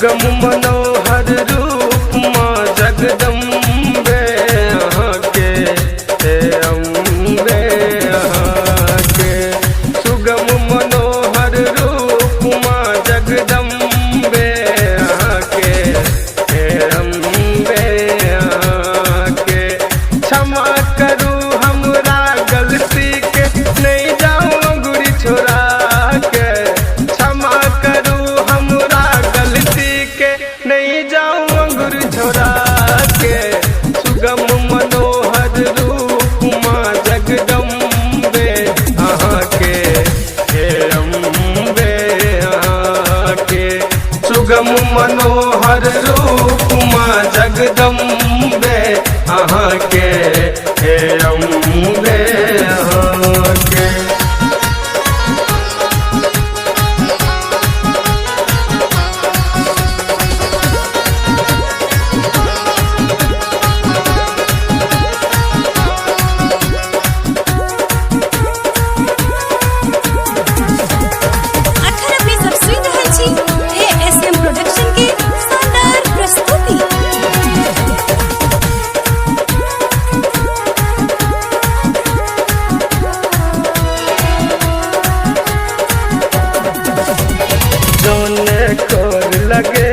सुगम मनोहर रूप माँ जगदम्बे यहाँ के हे अम्बे यहाँ के। सुगम मनोहर रूप माँ जगदम्बे यहाँ के हे अम्बे यहाँ के। क्षमा करूँ हमरा गलती के नहीं जाऊँ अंगूरी छोड़ा के। क्षमा करूँ हमरा गलती के नहीं जाऊँ अंगूरी छोड़ा के। सुगम मनोहर रूप माँ जगदम्बे यहाँ के हे अम्बे यहाँ के। सुगम मनोहर रूप माँ जगदम्बे यहाँ के हे अम्बे यहाँ के। कोर लगे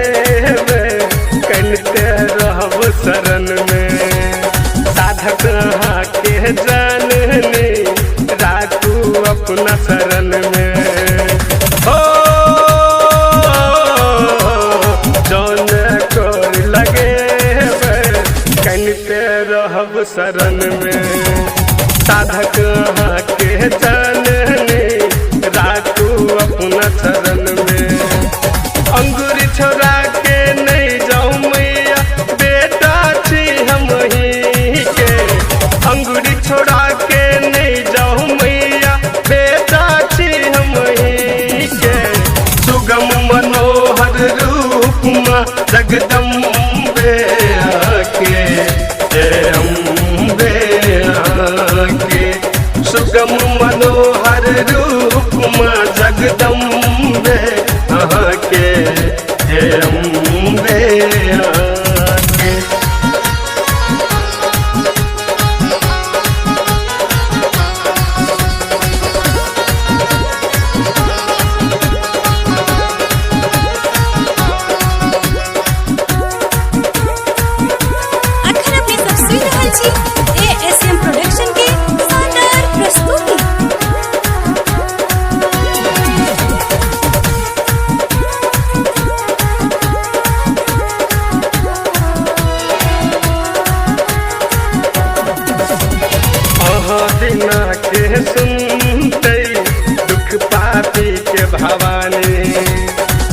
वे कनते रहब शरण में। साधक हाँ के जानने राखू अपना शरण में। हो जौन कोर लगे वे कनते रहब शरण में। साधक हाँ के जानने राखू अपना शरण में। अंगूरी छोड़ा के नहीं जाऊँ मैया बेटा छी हम ही के। अंगूरी छोड़ा के नहीं जाऊँ मैया बेटा छी हम ही के। सुगम मनोहर रूप माँ जगदम्बे आके हे अम्बे आके। सुगम मनोहर रूप माँ जगदम्बे यहाँ के हे अम्बे यहाँ के। अखन अपने सब सुन रहल छी ASM प्रोडक्शन के शानदार प्रस्तुति। बिना के सुनते दुख पापी के भवानी।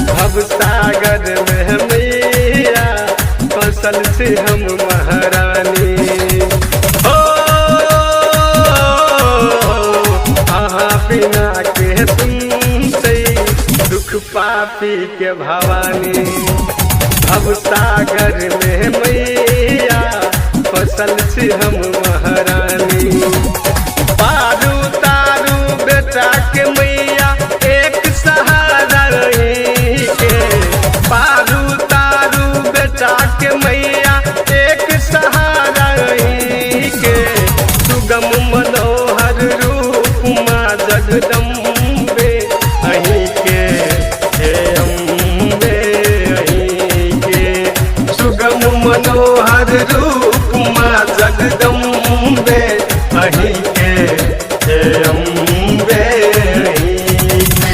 भव सागर में मैया फसल से हम महारानी। हो बिना के सुनते दुख पापी के भवानी। भव सागर में मैया फसल से हम महारानी। पारू तारू बेटा के मैया एक सहारा रही के। पारू तारू बेटा के मैया एक सहारा रही के। सुगम मनोहर रूप माँ जगदम्बे अहीं के हे अम्बे अहीं के। सुगम मनोहर रूप माँ जगदम्बे अहीं के हे अम्बे अहीं के।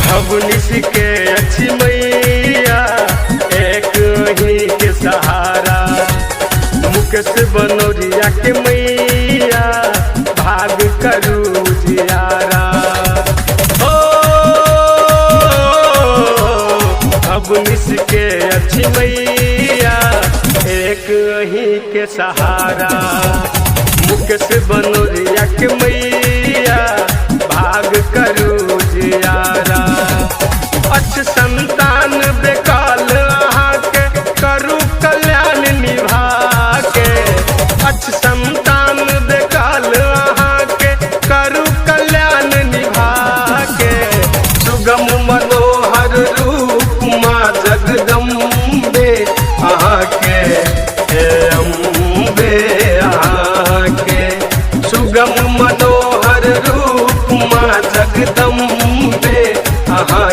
भवनिश के अच्छी मैया एक ही के सहारा। मुकेश बनौरिया के मैया भाग करू जियारा। ओ अच्छी मैया एक ही के सहारा। मुकेश बनोरिया के मैया भाग करू जियारा। अच्छ संतान बेकाल अहाँ के करू कल्याण निभा के। अच्छ संतान बेकाल अहाँ के करू कल्याण निभा के। सुगम मनोहर रूप माँ जगदम्बे अहाँ के हे अम्बे अहाँ के। सुगम मनोहर रूप माँ जगदम्बे अहाँ